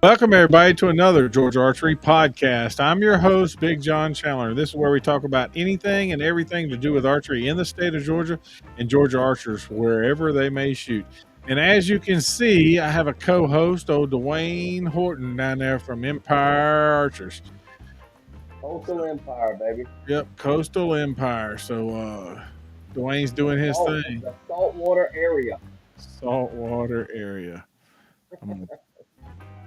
Welcome, everybody, to another Georgia Archery podcast. I'm your host, Big John Chandler. This is where we talk about anything and everything to do with archery in the state of Georgia and Georgia archers wherever they may shoot. And as you can see, I have a co-host, Dwayne Horton, down there from Empire Archers. Coastal Empire, baby. Yep, Coastal Empire. So Dwayne's doing his thing. The saltwater area. Saltwater area. I'm gonna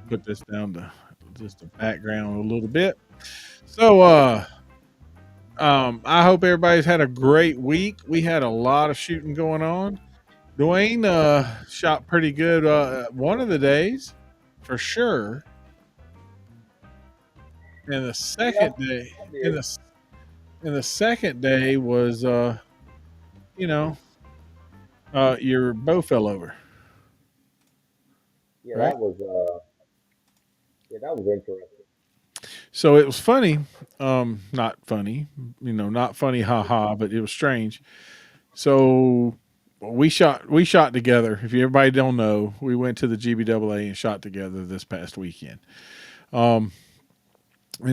put this down to just the background a little bit. So I hope everybody's had a great week. We had a lot of shooting going on. Dwayne shot pretty good one of the days for sure. And the second day and the second day was your bow fell over. Yeah, right? that was interesting. So it was funny, not funny, not funny, haha, but it was strange. So we shot together. If everybody don't know, we went to the GBAA and shot together this past weekend. And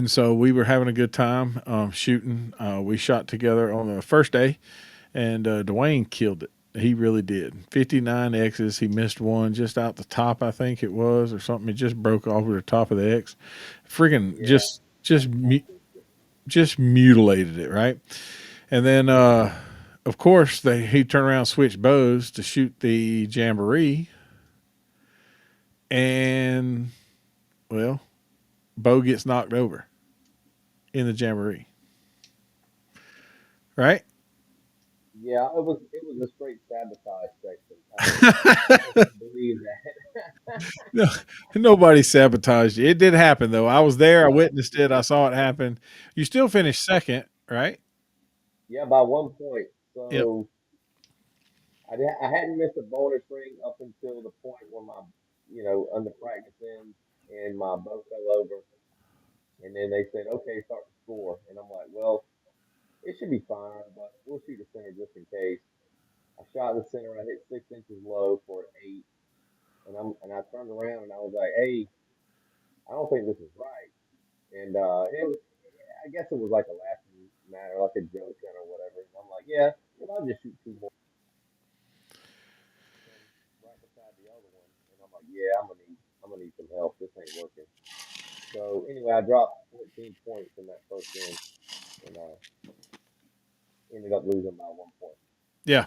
so we were having a good time shooting. We shot together on the first day, and Dwayne killed it. He really did. 59 X's. He missed one just out the top, I think it was, or something. It just broke off the top of the X. Freaking just mutilated it, right? And then of course he turned around and switched bows to shoot the jamboree, and well, bow gets knocked over in the jamboree, right? Yeah, it was a straight sabotage section. I don't believe that. No, nobody sabotaged you. It did happen though. I was there. I witnessed it. I saw it happen. You still finished second, right? Yeah, by 1 point. Yep. So I hadn't missed a bonus ring up until the point where my, under practicing and my bow fell over. And then they said, okay, start the score. And I'm like, well, it should be fine, but we'll shoot the center just in case. I shot the center. I hit 6 inches low for an 8. And I turned around and I was like, hey, I don't think this is right. And I guess it was like a laughing matter, like a joke kind of whatever. And I'm like, yeah, well, I'll just shoot 2 more. Right beside the other one. And I'm like, yeah, I'm gonna need some help. This ain't working. So anyway, I dropped 14 points in that first game, and ended up losing by 1 point. Yeah.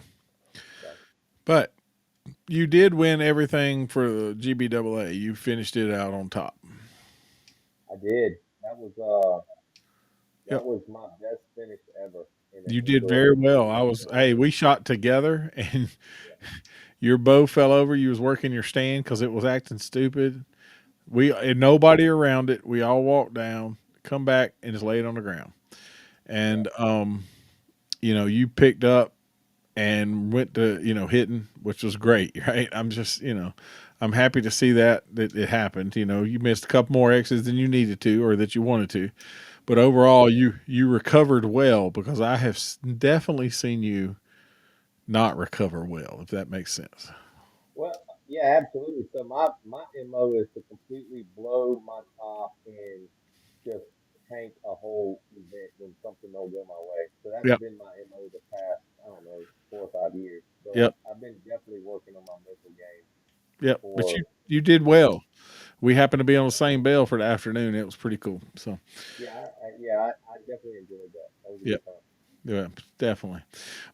So, But you did win everything for the GBAA. You finished it out on top. I did. That was Yep. my best finish ever. You did very well. We shot together and your bow fell over. You was working your stand because it was acting stupid. And nobody around it. We all walked down, come back, and just laid on the ground. And you picked up and went to hitting, which was great, right? I'm happy to see that it happened. You missed a couple more X's than you needed to or that you wanted to, but overall you recovered well, because I have definitely seen you not recover well, if that makes sense. Well, yeah, absolutely. So my MO is to completely blow my top and just tank a whole event when something don't go my way. So that's Yep. been my MO the past, I don't know, 4 or 5 years. So Yep. I've been definitely working on my mental game Yep. But for you did well. We happened to be on the same bell for the afternoon. It was pretty cool. So I definitely enjoyed that. That was a yep. good time. Yeah, definitely.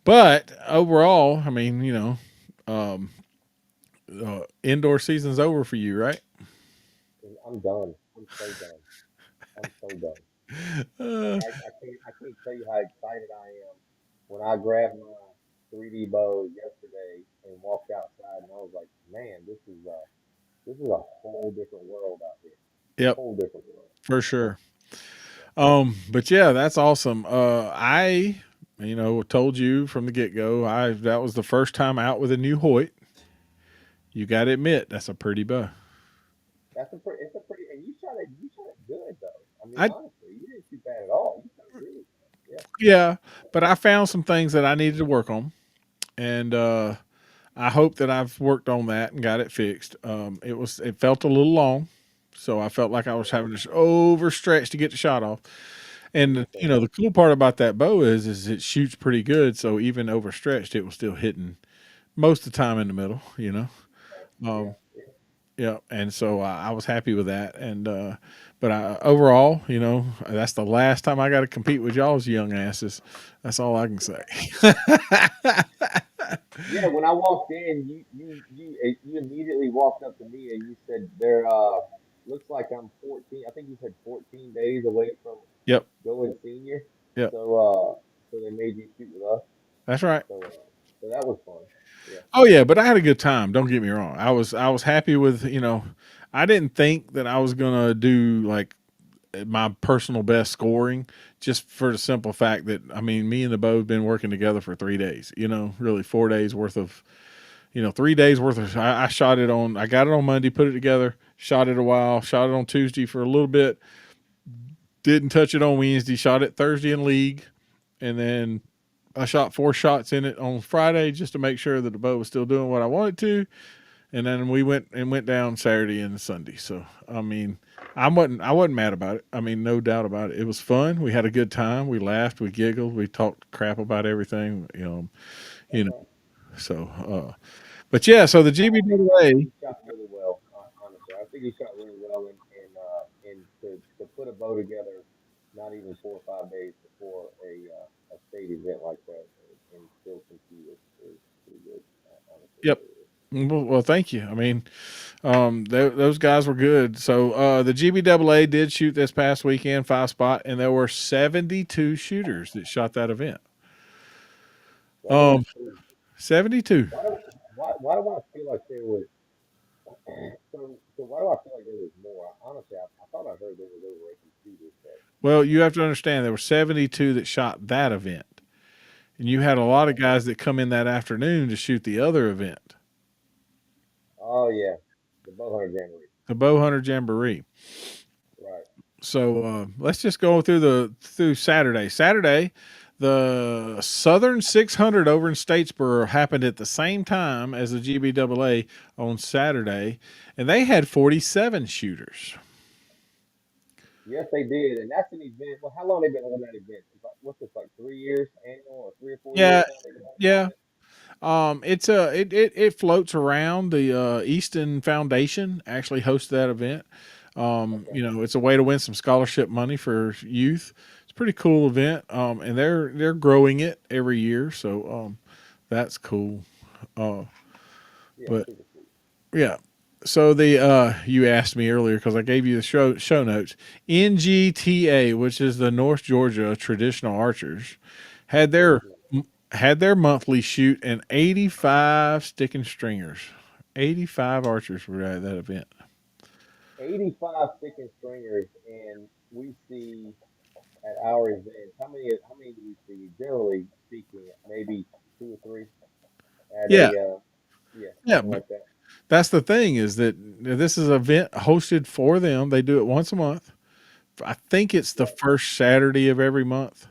But overall, I mean, um, indoor season's over for you, right? I'm done. I'm so done. I'm so done. Uh, I can't tell you how excited I am when I grabbed my 3D bow yesterday and walked outside and I was like, man, this is a whole different world out here. yep, Whole different world. for sure. Yeah. But yeah, that's awesome. I, told you from the get go, that was the first time out with a new Hoyt. You got to admit, that's a pretty bow. It's a pretty, and you shot it good though. I mean, I honestly, you didn't shoot bad at all. You shot it really good. Yeah. Yeah, but I found some things that I needed to work on, and I hope that I've worked on that and got it fixed. It felt a little long, so I felt like I was having to overstretch to get the shot off. And you understand. know, the cool part about that bow is it shoots pretty good. So even overstretched, it was still hitting most of the time in the middle. You know, Yeah, um, yeah. yeah. And so I was happy with that. And but overall, you know, that's the last time I got to compete with y'all's young asses. That's all I can say. Yeah, when I walked in, you immediately walked up to me and you said there looks like I'm 14. I think you said 14 days away from Yep. going senior. Yep. So they made you shoot with us. That's right. So that was fun. Yeah. Oh yeah, but I had a good time. Don't get me wrong. I was happy with, you know, I didn't think that I was gonna do like my personal best scoring, just for the simple fact that I mean, me and the bow have been working together for 3 days. You know, really 4 days worth of, you know, 3 days worth of. I shot it on. I got it on Monday, put it together, shot it a while, shot it on Tuesday for a little bit, didn't touch it on Wednesday, shot it Thursday in league, and then I shot 4 shots in it on Friday just to make sure that the bow was still doing what I wanted to, and then we went down Saturday and Sunday. So I mean, I wasn't mad about it. I mean, no doubt about it. It was fun. We had a good time. We laughed. We giggled. We talked crap about everything. You know. Okay. So, but yeah. So the I GBAA. think you shot really well. Honestly, I think you shot really well, and to put a bow together, not even 4 or 5 days before a state event like that, and still compete is pretty good. Honestly, it Yep. really is. Well, thank you. I mean, those guys were good. So the GBAA did shoot this past weekend, 5 spot, and there were 72 shooters that shot that event. Um, 72. 72. Why do why do I feel like there was so why do I feel like there was more? Honestly, I thought I heard there was over 80 shooters, but Well, you have to understand there were 72 that shot that event, and you had a lot of okay. guys that come in that afternoon to shoot the other event, Oh yeah, the Bowhunter Jamboree. the Bow Hunter Jamboree. Right. So let's just go through Saturday. Saturday, the Southern 600 over in Statesboro happened at the same time as the GBAA on Saturday, and they had 47 shooters. Yes, they did, and that's an event. Well, how long they been on that event? It's like, what's this like 3 years annual or 3 or 4 years Yeah, now they've been yeah. on it? It floats around. The Easton Foundation actually hosts that event. Okay. You know, it's a way to win some scholarship money for youth. It's a pretty cool event. And they're growing it every year, so that's cool. Uh, Yeah, but super sweet. yeah. So the you asked me earlier because I gave you the show notes. NGTA, which is the North Georgia Traditional Archers, had their hmm had their monthly shoot and 85 sticking stringers. 85 archers were at that event. 85 stick and stringers, and we see at our events. How many do we see? Generally speaking, maybe 2 or 3 at Yeah, yeah, yeah. something But like that. that's the thing is that this is an event hosted for them. They do it once a month. I think it's the Right. first Saturday of every month.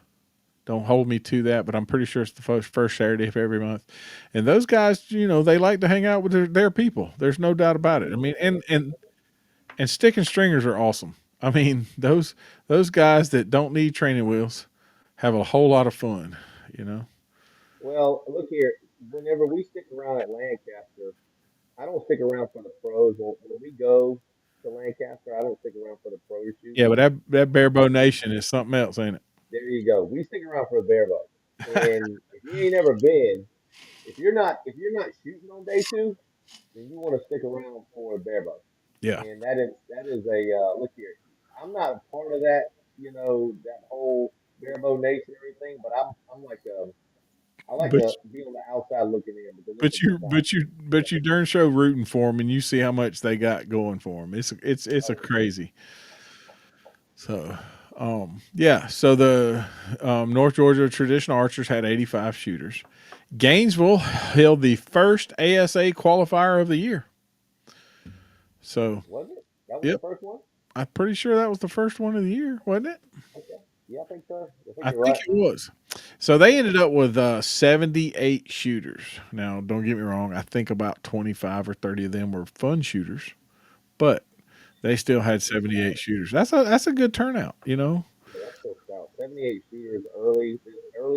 Don't hold me to that, but I'm pretty sure it's the first Saturday of every month. And those guys, you know, they like to hang out with their people. There's no doubt about it. I mean, and stick and stringers are awesome. I mean, those guys that don't need training wheels have a whole lot of fun. You know. Well, look here. Whenever we stick around at Lancaster, I don't stick around for the pros. When we go to Lancaster, I don't stick around for the pro shoot. Yeah, but that I, Barebow Nation is something else, ain't it? there you go. We stick around for the barebow. And if you ain't ever been, if you're not shooting on day 2, then you want to stick around for a barebow. Yeah. And that is a look here. I'm not a part of that, that whole barebow nation or anything, but I'm like I like But to be on the outside looking in because it's a but good you time. but you but you darn show rooting for them, and you see how much they got going for them. It's a Oh crazy. So, yeah. So the North Georgia Traditional Archers had 85 shooters. Gainesville held the first ASA qualifier of the year. So, was it? That was the yep, first one. I'm pretty sure that was the first one of the year, wasn't it? Okay. Yeah, I think so. I think I you're think right. it was. So they ended up with 78 shooters. Now, don't get me wrong. I think about 25 or 30 of them were fun shooters, but they still had 78 shooters. That's a good turnout, you know. Yeah, that's so stout. 78 shooters early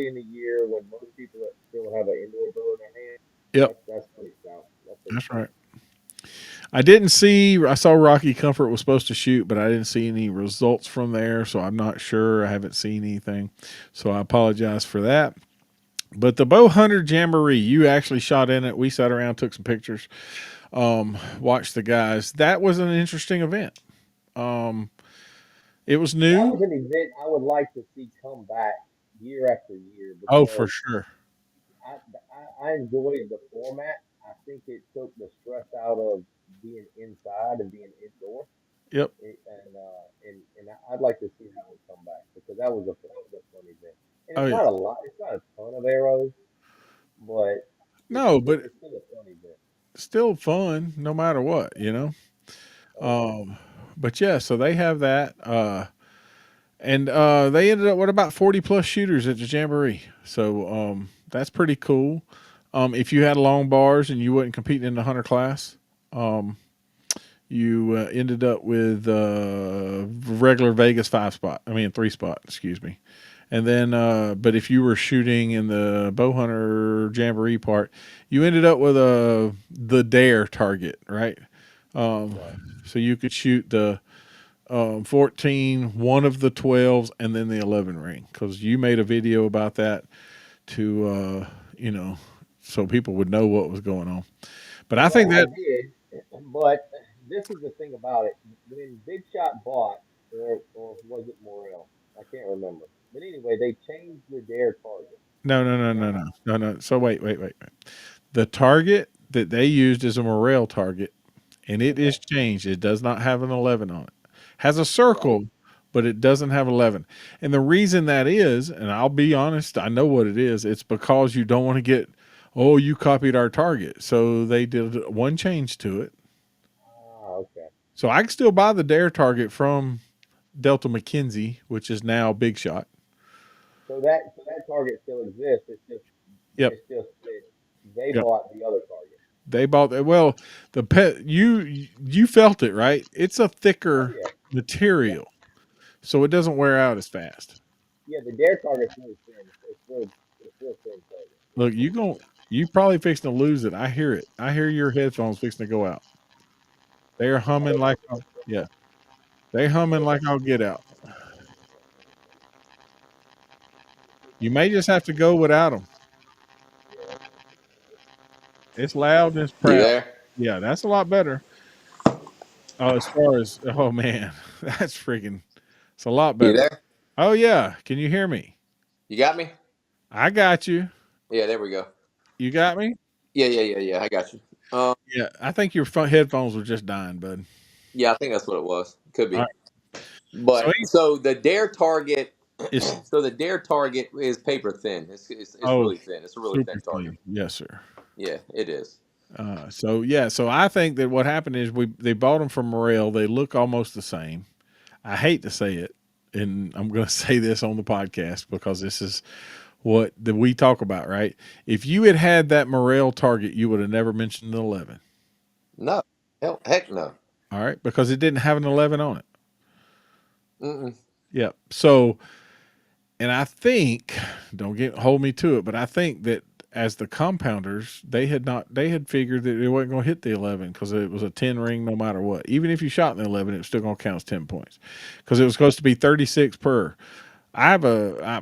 in the year when most people still have an indoor bow in their hand. Yep, That's pretty stout. That's pretty that's right. stout. I didn't see. I saw Rocky Comfort was supposed to shoot, but I didn't see any results from there, so I'm not sure. I haven't seen anything, so I apologize for that. But the Bow Hunter Jamboree, you actually shot in it. We sat around, took some pictures, watched the guys. That was an interesting event. Um, it was That new. was an event I would like to see come back year after year Oh, for because sure. I enjoyed the format. I think it took the stress out of being inside and being indoor. Yep. I'd like to see how it come back because that was a fun event. And Oh it's yeah. not a lot. It's not a ton of arrows, but No, but it's still a fun event. still fun no matter what, you know. Oh yeah. Um, but yeah, so they have that. And they ended up with about 40 plus shooters at the Jamboree. So that's pretty cool. If you had long bars and you wasn't competing in the hunter class, um, you ended up with regular Vegas 5 spot. I mean, 3 spot, excuse me. And then, but if you were shooting in the bow hunter jamboree part, you ended up with the dare target, right? Um, Right. so you could shoot the 14, one of the 12s, and then the 11 ring. Because you made a video about that to, you know, so people would know what was going on. But I think Well, I that, did, but this is the thing about it. When Big Shot bought, or was it Morel? I can't remember. But anyway, they changed the dare target. no, no, no, no, Now, no, no, no. So wait. The target that they used is a Morel target, and it okay, is changed. It does not have an 11 on it. Has a right. circle, but it doesn't have 11. And the reason that is, and I'll be honest, I know what it is. It's because you don't want to get, oh, you copied our target. So they did one change to it. Ah, okay. So I can still buy the Dare target from Delta McKenzie, which is now Big Shot. So that target still exists. Yep. It's just that they Yep. bought the other target. They bought that. Well, the pet you felt it, right? It's a Oh thicker yeah, yeah, material, so it doesn't wear out as fast. yeah. The dare target's really thin. It's still thin target. Look, you probably fixing to lose it. I hear it. I hear your headphones fixing to go out. They're I humming heard like my yeah. They humming like I'll get out. You may just have to go without them. It's loud and it's You proud. there? Yeah, that's a lot better. Oh, as far as oh man, that's freaking. It's a lot You better. there? Oh yeah, can you hear me? You got me? I got you. Yeah, there we go. You got me? Yeah. I got you. Um, Yeah, I think your headphones were just dying, bud. yeah, I think that's what it was. Could All right. be. So But so the dare target, it's so the dare target is paper thin. It's oh really thin. It's a really super thin target. thin. Yes, sir. Yeah, it is. So yeah, so I think that what happened is they bought them from Morel. They look almost the same. I hate to say it, and I'm going to say this on the podcast because this is what that we talk about, right? If you had had that Morel target, you would have never mentioned an 11. No, hell, heck no. All right, because it didn't have an 11 on it. Mm-mm. Yep. So, and I think, don't get hold me to it, but I think that as the compounders, they had figured that it wasn't going to hit the 11 because it was a 10 ring no matter what. Even if you shot in the 11, it was still going to count as 10 points because it was supposed to be 36 per. I have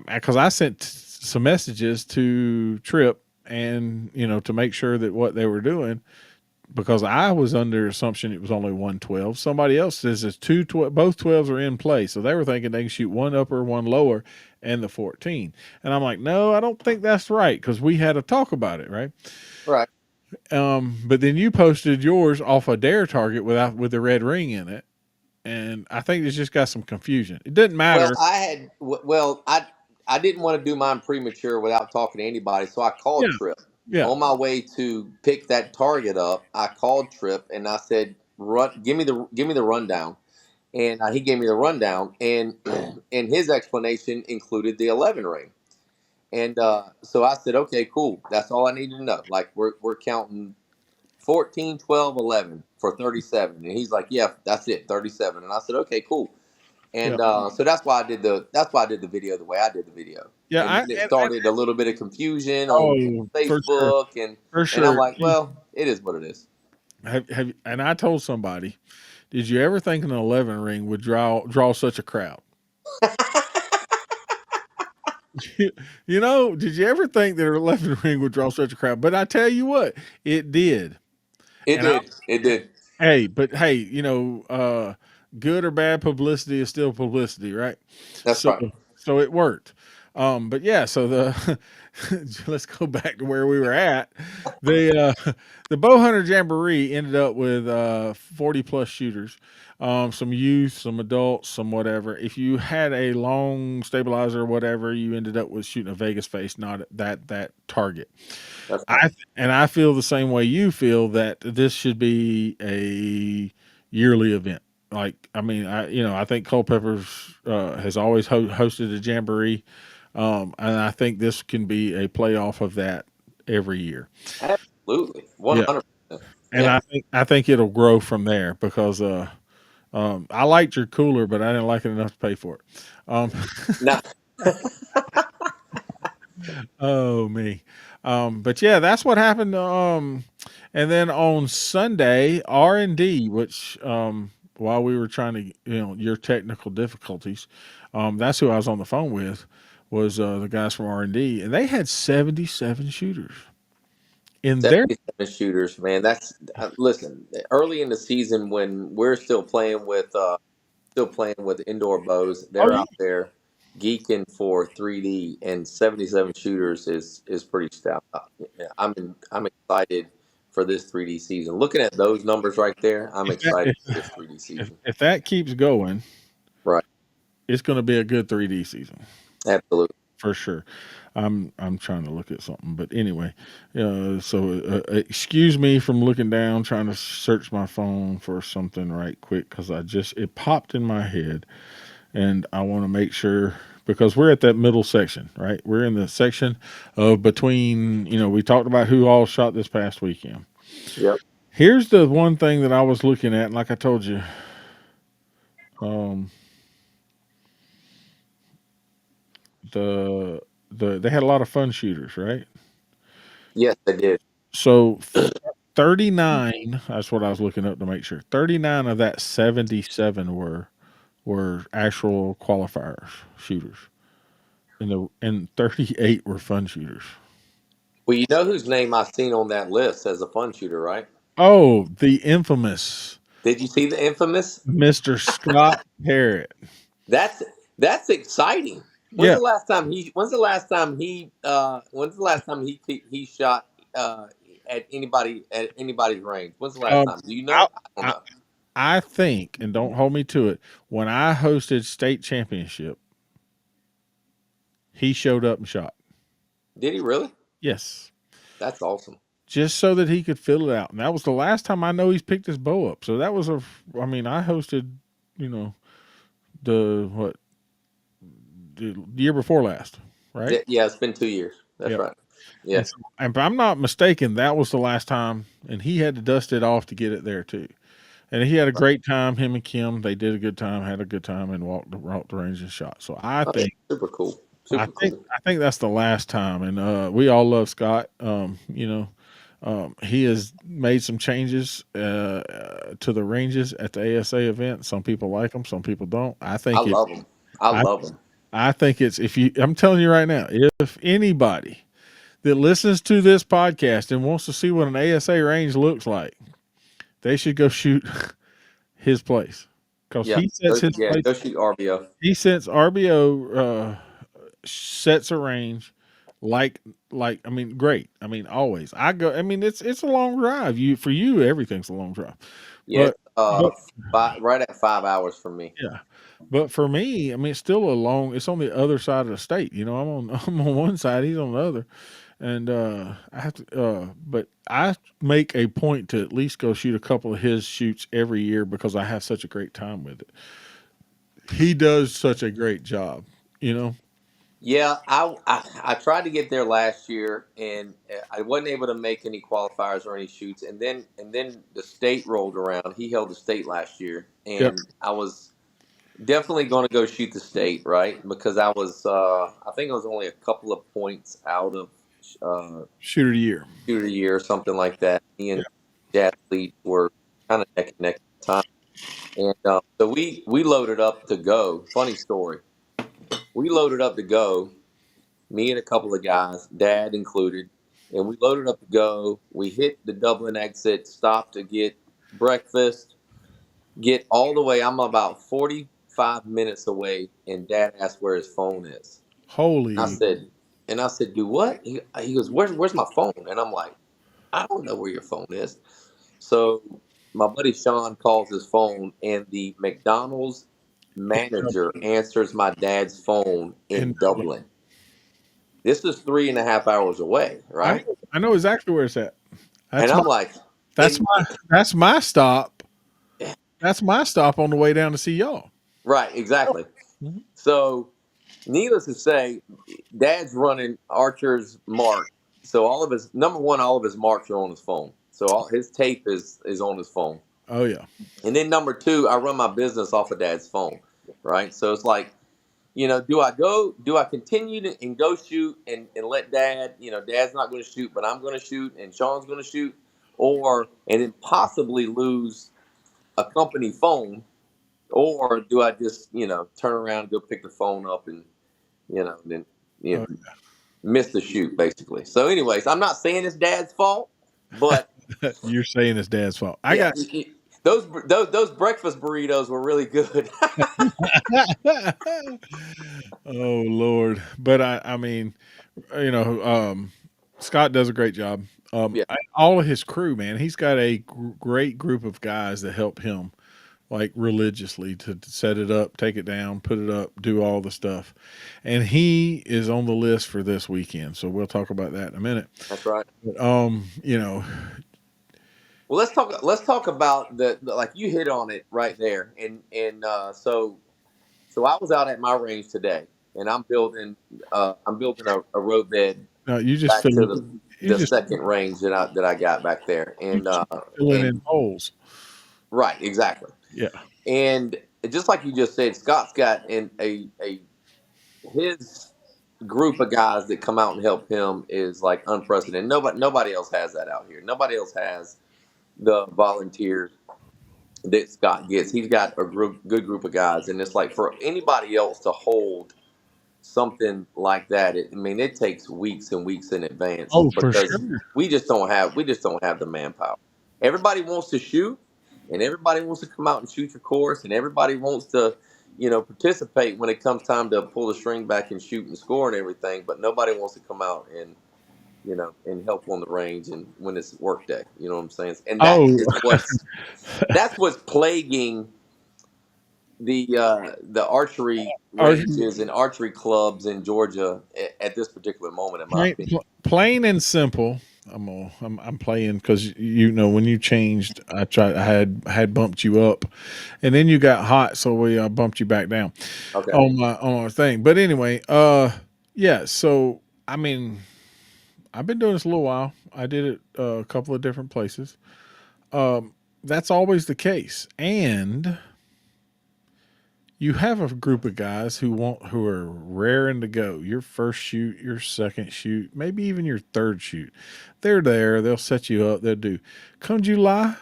because I sent some messages to Trip and to make sure that what they were doing because I was under assumption it was only 112. Somebody else says it's both 12s are in play. So they were thinking they can shoot one upper, one lower, and the 14. And I'm like, no, I don't think that's right because we had a talk about it, right? Right. But then you posted yours off a dare target with the red ring in it. And I think it's just got some confusion. It doesn't Well, matter. I didn't want to do mine premature without talking to anybody, so I Yeah. called Trip Yeah. on my way to pick that target up. I called Trip and I said, "Run, give me the rundown." And he gave me the rundown, and and his explanation included the 11 ring. And so I said, "Okay, cool. That's all I needed to know. Like we're counting 14, 12, 11 for 37. And he's like, yeah, that's it, 37. And I said, okay, cool. Yeah. And so that's why I did the video the way I did the video. Yeah. And then it started a little bit of confusion on Oh, for sure. Facebook, For and I'm sure. like, well, it is what it is. And I told somebody, did you ever think an 11 ring would draw such a crowd? Did you ever think that an 11 ring would draw such a crowd? But I tell you what, it did. It And I, did. It did. hey, good or bad publicity is still publicity, right? That's So, right. so it worked. But yeah, so the let's go back to where we were at. The the bow hunter jamboree ended up with 40 plus shooters, some youth, some adults, some whatever. If you had a long stabilizer or whatever, you ended up with shooting a Vegas face, not that target. That's right. And I feel the same way you feel that this should be a yearly event. Like, I mean, I think Culpeppers has always hosted a jamboree, and I think this can be a playoff of that every year. Absolutely. Yeah, 100%. and Yeah. I think it'll grow from there because I liked your cooler, but I didn't like it enough to pay for it. Um, Now, Oh me. But yeah, that's what happened. And then on Sunday, R&D, which while we were trying to, your technical difficulties, that's who I was on the phone with, was the guys from R&D, and they had 77 shooters in their. 77 shooters, man. That's listen. Early in the season, when we're still playing with indoor bows, Oh they're yeah. out there geeking for 3D, and 77 shooters is pretty stout. Yeah, I'm excited for this 3D season. Looking at those numbers right there, I'm If that excited if, for this 3D if, season. if that keeps going, Right. it's going to be a good 3D season. Absolutely. For sure. I'm trying to look at something, but anyway, so excuse me from looking down, trying to search my phone for something right quick because it popped in my head, and I want to make sure because we're at that middle section, right? We're in the section of between. We talked about who all shot this past weekend. Yep. Here's the one thing that I was looking at, and like I told you, um, the they had a lot of fun shooters, right? Yes, they did. So 39, that's what I was looking up to make sure. 39 of that 77 were actual qualifiers shooters. And 38 were fun shooters. Well, you know whose name I seen on that list as a fun shooter, right? Oh, the infamous Did you see the infamous? Mr. Scott Parrott. That's that's exciting. When's Yeah. the last time he? When's the last time he? When's the last time he shot at anybody's range? When's the last Um time? Do you I, know? I don't I know. I think, and don't hold me to it, when I hosted state championship, he showed up and shot. Did he really? Yes. That's awesome. Just so that he could fill it out. And that was the last time I know he's picked his bow up. So that was I mean, I hosted, you know, what, the year before last, right? Yeah, it's been 2 years. That's Yep. right. Yeah. And so, and if I'm not mistaken, that was the last time, and he had to dust it off to get it there too. And he had a great time. Him and Kim, they did a good time, had a good time, and walked the range and shot. So Oh, that's super cool. Super cool. I think that's the last time. And we all love Scott. He has made some changes to the ranges at the ASA event. Some people like them, some people don't. I love him. I I, love him. I think it's if you. I'm telling you right now, if anybody that listens to this podcast and wants to see what an ASA range looks like, they should go shoot his place because Yeah. he sets his Yeah. place. Go shoot RBO. He sets RBO sets a range like I mean great. I mean always. I go. I mean it's a long drive. For you everything's a long drive, Yeah. but It's, but right at 5 hours from me. yeah. But for me, I mean, it's still a long. It's on the other side of the state. I'm on I'm on one side. He's on the other, and I have to. But I make a point to at least go shoot a couple of his shoots every year because I have such a great time with it. He does such a great job. You know. Yeah, I tried to get there last year, and I wasn't able to make any qualifiers or any shoots. And then the state rolled around. He held the state last year, Yep. and I was definitely going to go shoot the state, right? Because I think I was only a couple of points out of uh, Shooter of the year. shoot of the year or something like that. Me Yeah. and Jazz Lead were kind of neck and neck at the time, and so we loaded up to go. Funny story. We loaded up to go, me and a couple of guys, dad included, and we loaded up to go. We hit the Dublin exit, stopped to get breakfast, get all the way. I'm about 45 minutes away, and dad asked where his phone is. I Holy. said, do what? He goes, where's my phone? And I'm like, I don't know where your phone is. So my buddy Sean calls his phone, and the McDonald's manager answers my dad's phone And in Dublin. This is 3.5 hours away, I right? know, I know exactly where it's at. And That's my I'm like, that's and my that's my stop. That's my stop on the way down to see y'all. right, exactly. Mhm. So, needless to say, Dad's running Archer's mark. So all of his number one, all of his marks are on his phone. So all his tape is on his phone. Oh yeah. And then number two, I run my business off of Dad's phone, right? So it's like, do I continue to and go shoot and let Dad, Dad's not going to shoot, but I'm going to shoot and Sean's going to shoot, or and then possibly lose a company phone, or do I just turn around, go pick the phone up, and then you Oh, know, miss the shoot basically. So, anyways, I'm not saying it's Dad's fault, but you're saying it's dad's fault. I yeah, got those breakfast burritos were really good. oh Lord. But I mean, you know, Scott does a great job. Yeah, All of his crew, man, he's got a great group of guys that help him like religiously to set it up, take it down, put it up, do all the stuff. And he is on the list for this weekend. So we'll talk about that in a minute. that's right. But, you know, Well, let's talk about like you hit on it right there, and so I was out at my range today, and I'm building a road bed no, you just back fill to it, the you the just second range that I got back there, you and just filling in holes. right, exactly, Yeah. and just like you just said, Scott's got a his group of guys that come out and help him is like unprecedented. Nobody else has that out here. Nobody else has the volunteers that Scott gets. He's got a good group of guys, and it's like for anybody else to hold something like that. I mean, it takes weeks and weeks in advance Oh, for because sure. we just don't have the manpower. Everybody wants to shoot, and everybody wants to come out and shoot your course, and everybody wants to, participate when it comes time to pull the string back and shoot and score and everything. But nobody wants to come out and help on the range and when it's work day. You know what I'm saying? And that Oh, is what's plaguing the archery our ranges and archery clubs in Georgia at this particular moment, in my opinion. plain and simple. I'm playing because when you changed, I had bumped you up, and then you got hot, so we bumped you back down Okay. on our thing. But anyway, yeah. So I mean, I've been doing this a little while. I did it a couple of different places. That's always the case, and you have a group of guys who are raring to go. Your first shoot, your second shoot, maybe even your third shoot. They're there. They'll set you up. They'll do. Come July,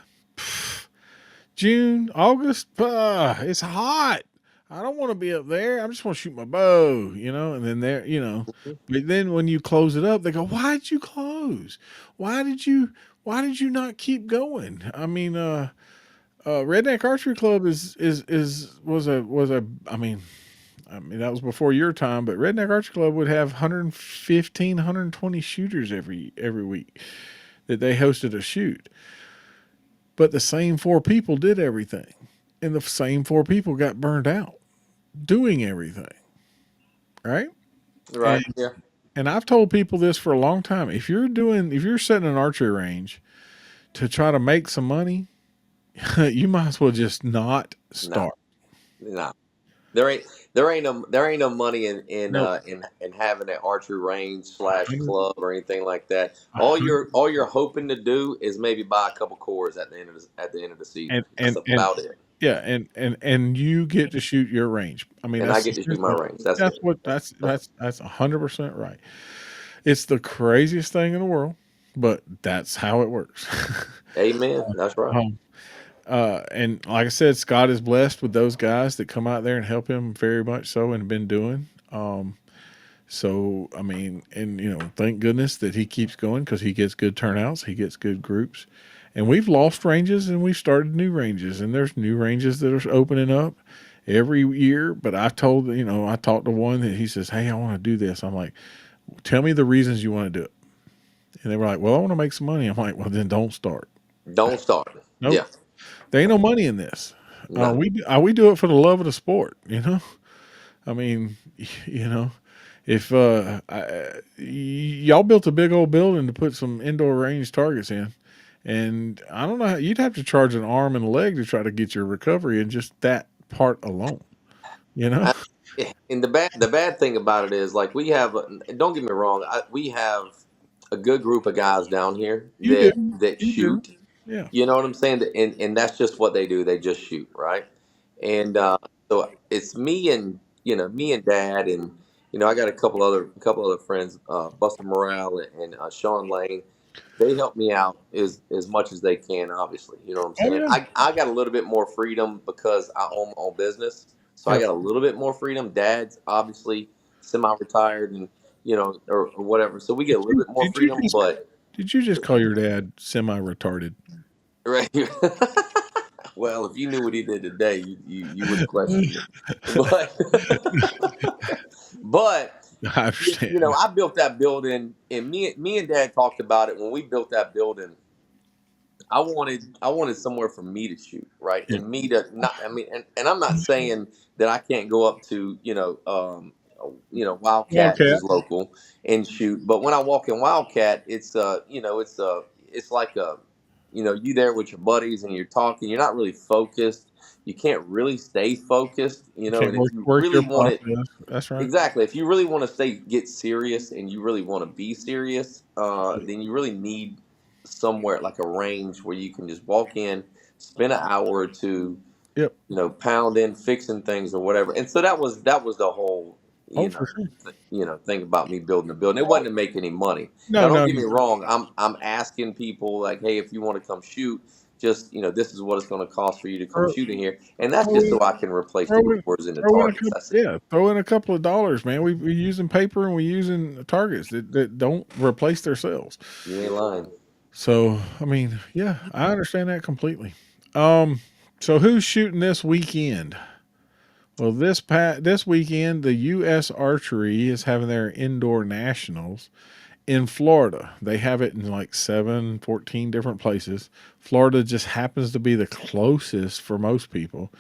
June, August, it's hot. I don't want to be up there. I just want to shoot my bow, And then but then when you close it up, they go, "Why did you close? Why did you? Why did you not keep going?" I mean, Redneck Archery Club is was a I mean that was before your time, but Redneck Archery Club would have 115, 120 shooters every week that they hosted a shoot. But the same four people did everything. And the same four people got burned out doing everything. Right? Right. And Yeah. and I've told people this for a long time. If you're setting an archery range to try to make some money, you might as well just not No. start. No. there ain't no money Nope. in having an archery range slash 100, club or anything like that. a All you're hoping to do is maybe buy a couple cores at the end of the season. That's and about it. yeah, and you get to shoot your range. I mean, And I that's get to shoot my essentially range. That's that's it. what that's 100% right. It's the craziest thing in the world, but that's how it works. Amen. That's right. um, and like I said, Scott is blessed with those guys that come out there and help him very much so, and been doing. So I mean, and thank goodness that he keeps going because he gets good turnouts, he gets good groups, and we've lost ranges and we've started new ranges, and there's new ranges that are opening up every year. But I talked to one that he says, "Hey, I want to do this." I'm like, "Tell me the reasons you want to do it." And they were like, "Well, I want to make some money." I'm like, "Well, then don't start." Don't start. Nope, Yeah. there ain't no money in this. No. We do it for the love of the sport. I mean, you know, if y'all built a big old building to put some indoor range targets in, and I don't know how you'd have to charge an arm and a leg to try to get your recovery in just that part alone. You know, I, and the bad thing about it is like we have. Don't get me wrong. We have a good group of guys down here you do, that you do, shoot. yeah. You know what I'm saying? And that's just what they do. They just shoot, right? And so it's me and Dad, and I got a couple other friends, Buster Morale and Sean Lane. They help me out as much as they can. Obviously, you know what I'm Oh saying. yeah, I got a little bit more freedom because I own my own business, so I yep. got a little bit more freedom. Dad's obviously semi-retired, and or whatever, so we get a little bit more Did you freedom, just but. did you just call your dad semi-retarded? Right. Well, if you knew what he did today, you wouldn't question it. But but I understand. I built that building, and me and Dad talked about it when we built that building. I wanted somewhere for me to shoot, right, Yeah. and me to not. I mean, and I'm not saying that I can't go up to Wildcat, which Wildcat. is local, and shoot. But when I walk in Wildcat, it's like you there with your buddies and you're talking. You're not really focused. You can't really stay focused, You can't and if work you work really your want it. process. That's right. Exactly. If you really want to get serious and you really want to be serious, then you really need somewhere like a range where you can just walk in, spend an hour or two, Yep. pounding, fixing things or whatever. And so that was the whole, Oh, for sure. thing about me building a building. It wasn't to make any money. Now, No, don't no, get me wrong. I'm asking people like, hey, if you want to come shoot, just this is what it's going to cost for you to come throw, shoot in here, and that's throw just in, so I can replace the throw in, cores and the throw in a targets. couple. That's it. Yeah, throw in a couple of dollars, man. We using paper and we using targets that don't replace themselves. You ain't lying. So I mean, yeah, I understand that completely. Um, so who's shooting this weekend? Well, this weekend, the U.S. Archery is having their indoor nationals in Florida. They have it in like 14 different places. Florida just happens to be the closest for most people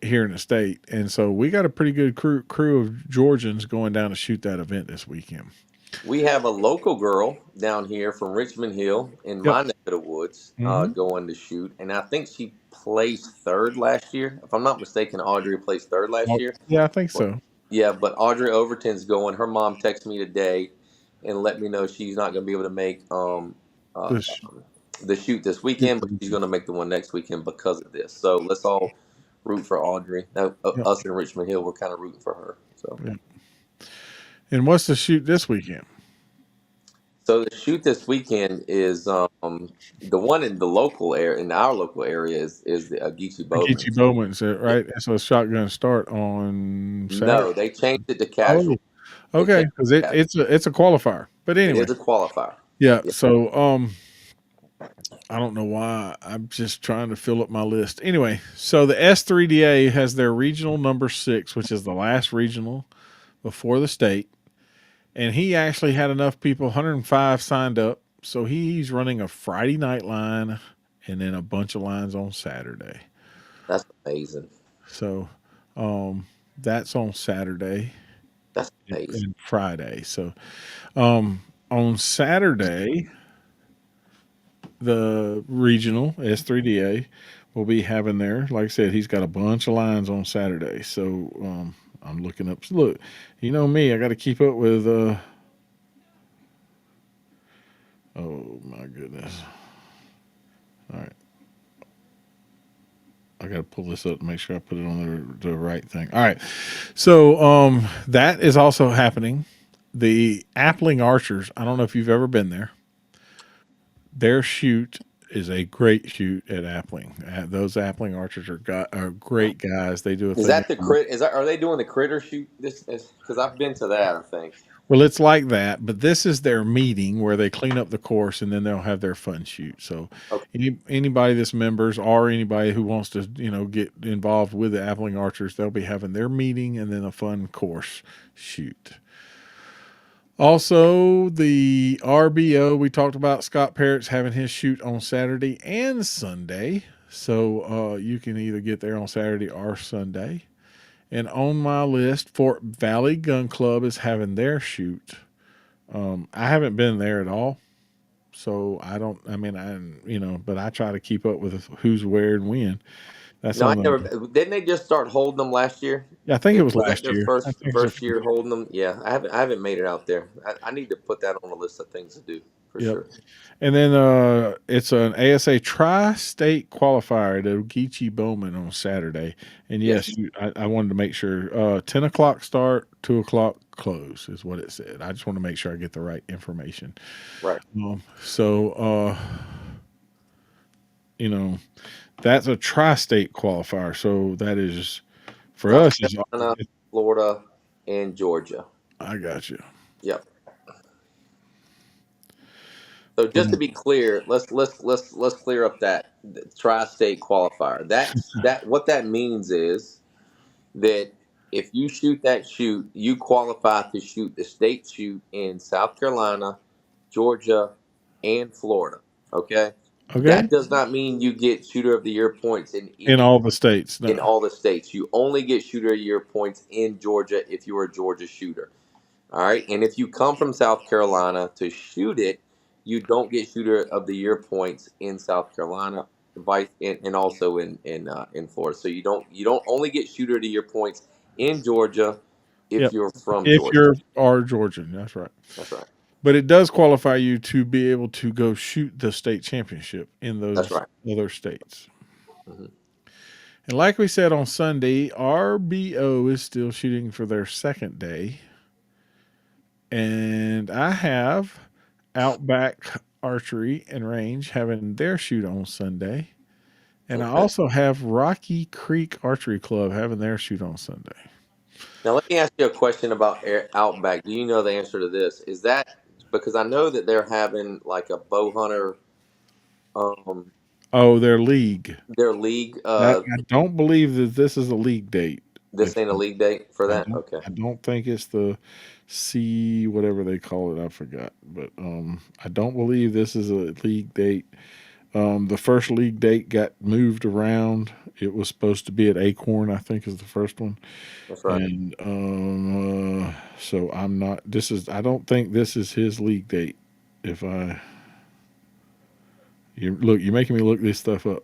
here in the state. And so we got a pretty good crew of Georgians going down to shoot that event this weekend. We have a local girl down here from Richmond Hill in Yep. my neck of the woods Hmm. going to shoot, and I think she placed third last year. If I'm not mistaken, Audrey placed third last year. Yeah, I think But so. yeah, but Audrey Overton's going. Her mom texted me today and let me know she's not going to be able to make uh, The sh- the shoot this weekend, but she's going to make the one next weekend because of this. So let's all root for Audrey. Now, Yep. us in Richmond Hill, we're kind of rooting for her. So. Yep. And what's the shoot this weekend? So the shoot this weekend is the one in the local area in our local area is the Geechee Geechee Bowman's. Bowman's, Yeah. right? So shotgun start on Saturday. No, they changed it to Oh, casual. They okay, changed because it to casual. it's a qualifier. But It anyway, is a qualifier. yeah. Yeah. So I don't know why. I'm just trying to fill up my list. Anyway, so the S3DA has their regional number 6, which is the last regional before the state, and he actually had enough people, 105 signed up. So he's running a Friday night line and then a bunch of lines on Saturday. That's amazing. So um, that's on Saturday That's amazing. and Friday. So on Saturday, the regional S3DA, will be having there. Like I said, he's got a bunch of lines on Saturday. So I'm looking up. Look, you know me, I got to keep up with. Oh my goodness! All right, I got to pull this up to make sure I put it on the right thing. All right, so that is also happening. The Appling Archers. I don't know if you've ever been there. Their shoot is a great shoot at Appling. Those Appling Archers are great guys. They do a Is thing. that the crit? Is that are they doing the critter shoot? This because I've been to that. I think. Well, it's like that, but this is their meeting where they clean up the course and then they'll have their fun shoot. So, Okay. anybody that's members or anybody who wants to, get involved with the Appling Archers, they'll be having their meeting and then a fun course shoot. Also, the RBO, we talked about Scott Parrott's having his shoot on Saturday and Sunday. So, you can either get there on Saturday or Sunday. And on my list, Fort Valley Gun Club is having their shoot. I haven't been there at all, so I don't. I mean, but I try to keep up with who's where and when. That's No, I on never. the. Didn't they just start holding them last year? Yeah, I think it was Was that last their year. I think it's a first first. year holding them? Yeah, I haven't made it out there. I need to put that on the list of things to do for Yep. sure. And then it's an ASA Tri-State qualifier at Ogeechee Bowman on Saturday. And Yes, yes, I wanted to make sure 10 o'clock start, 2 o'clock close is what it said. I just want to make sure I get the right information. right. So you know, that's a tri-state qualifier. So that is for South us is Carolina, Florida, and Georgia. I got you. Yep. So just to Um, be clear, let's clear up that tri-state qualifier. That what that means is that if you shoot that shoot, you qualify to shoot the state shoot in South Carolina, Georgia, and Florida. Okay, okay. that does not mean you get shooter of the year points In all the states. in No. all the states. You only get shooter of the year points in Georgia if you are a Georgia shooter. All right. And if you come from South Carolina to shoot it, you don't get shooter of the year points in South Carolina, vice and also in Florida. So you don't only get shooter of the year points in Georgia if Yep. you're from If Georgia. you're are Georgian, that's right. That's right. But it does qualify you to be able to go shoot the state championship in That's those right. other states. Hmm. And like we said on Sunday, RBO is still shooting for their second day. And I have Outback Archery and Range having their shoot on Sunday. And I Okay. also have Rocky Creek Archery Club having their shoot on Sunday. Now let me ask you a question about Outback. Do you know the answer to this? Is that because I know that they're having like a bow hunter, um, Oh, their league. their league. I don't believe that this is a league date. This If ain't a league date for that. Okay. I don't think it's the C whatever they call it. I forgot, but I don't believe this is a league date. The first league date got moved around. It was supposed to be at Acorn, I think, is the first one, That's right. and so I'm not. This is. I don't think this is his league date. If I you look, you're making me look this stuff up.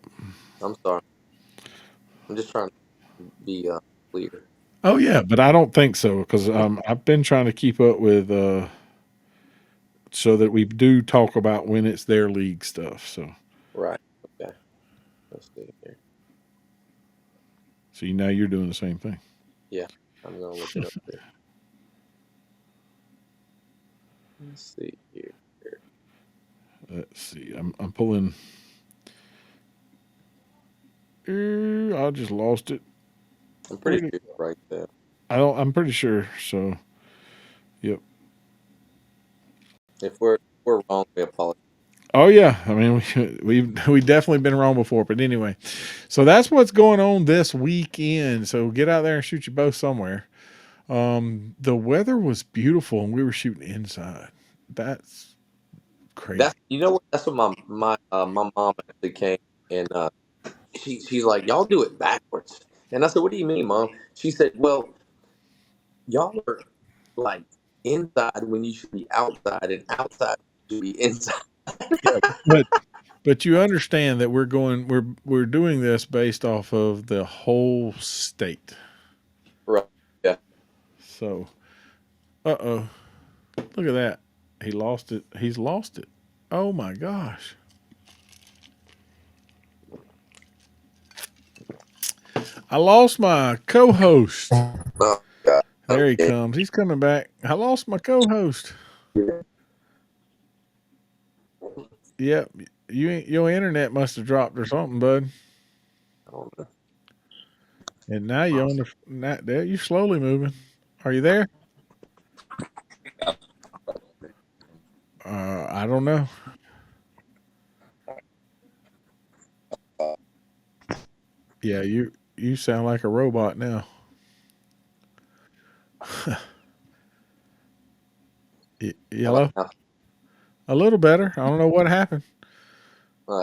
I'm sorry. I'm just trying to be clear. Oh yeah, but I don't think so because I've been trying to keep up with so that we do talk about when it's their league stuff. Right. Okay. Let's see here. So now you're doing the same thing. Yeah. I'm gonna look it up here. Let's see here. Let's see. I'm pulling. I just lost it. I'm Where pretty did sure you're right there. I don't. I'm pretty sure. So yep. If we're wrong, we apologize. Oh yeah. I mean we definitely been wrong before. But anyway, so that's what's going on this weekend. So get out there and shoot your bow somewhere. The weather was beautiful and we were shooting inside. That's crazy. That's you know what? That's what my mom actually came and she's like, y'all do it backwards. And I said, what do you mean, mom? She said, well, y'all are like inside when you should be outside, and outside when you should be inside. Yeah, but But you understand that we're doing this based off of the whole state. Right. Yeah. So, uh-oh. Look at that. He lost it. He's lost it. Oh my gosh. I lost my co-host. Oh God. There he Okay. comes. He's coming back. I lost my co-host. Yep. Your internet must have dropped or something, bud. I don't know. And now you're on the not there. You're slowly moving. Are you there? I don't know. Yeah, you sound like a robot now. How about Yellow. now? A little better. I don't know what happened. Uh,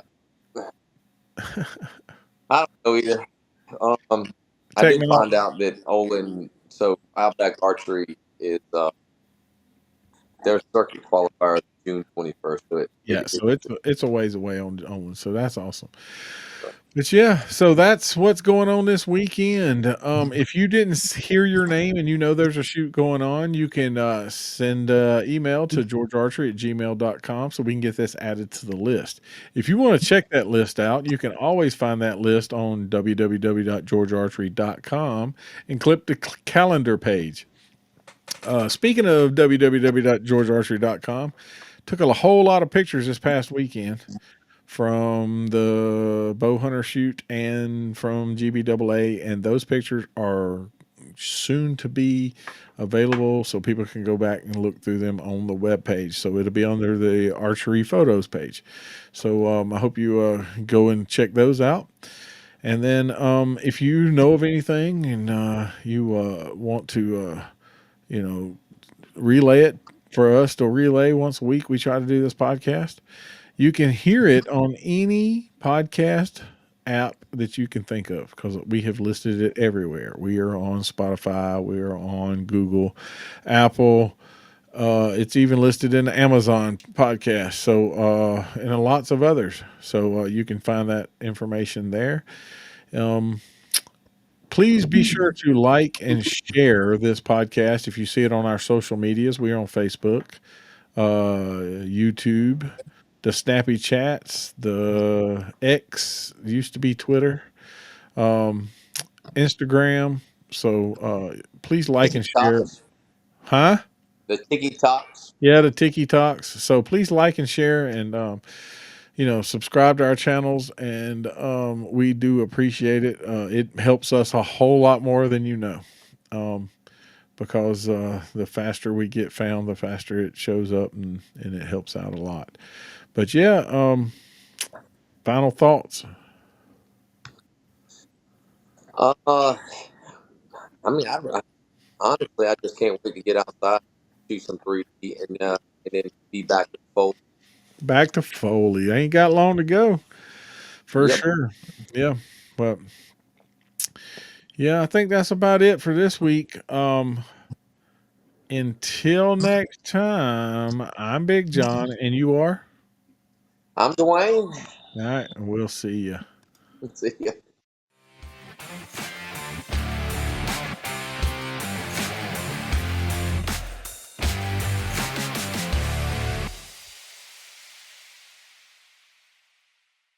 I don't know either. Um, I did Techno. find out that Olin, so Outback Archery is their circuit qualifier is June 21st. So Yeah, it so it's a ways away on so that's awesome. But yeah, so that's what's going on this weekend. If you didn't hear your name and you know there's a shoot going on, you can send email to georgearchery@gmail.com so we can get this added to the list. If you want to check that list out, you can always find that list on www.georgearchery.com and click the calendar page. Speaking of www.georgearchery.com, took a whole lot of pictures this past weekend from the bow hunter shoot and from GBAA, and those pictures are soon to be available so people can go back and look through them on the web page. So it'll be under the archery photos page. So I hope you go and check those out. And then if you know of anything and you want to, you know, relay it for us to relay once a week, we try to do this podcast. You can hear it on any podcast app that you can think of because we have listed it everywhere. We are on Spotify, we are on Google, Apple. It's even listed in the Amazon podcast. So, and lots of others. So, you can find that information there. Um, please be sure to like and share this podcast if you see it on our social medias. We are on Facebook, YouTube, the Snappy Chats, the X used to be Twitter, um, Instagram. So please like Tiki and share. Talks, Huh? the Tiki Talks. Yeah, the Tiki Talks. So please like and share and subscribe to our channels and we do appreciate it. It helps us a whole lot more than you know. Um, because the faster we get found, the faster it shows up and it helps out a lot. But yeah, final thoughts. Uh, I mean, honestly, I just can't wait to get outside, shoot some 3D, and then be back in full. Back to Foley. Ain't got long to go for Yep. sure. Yeah. But yeah, I think that's about it for this week. Until next time, I'm Big John and you are. I'm Dwayne. All right, we'll see you. See ya.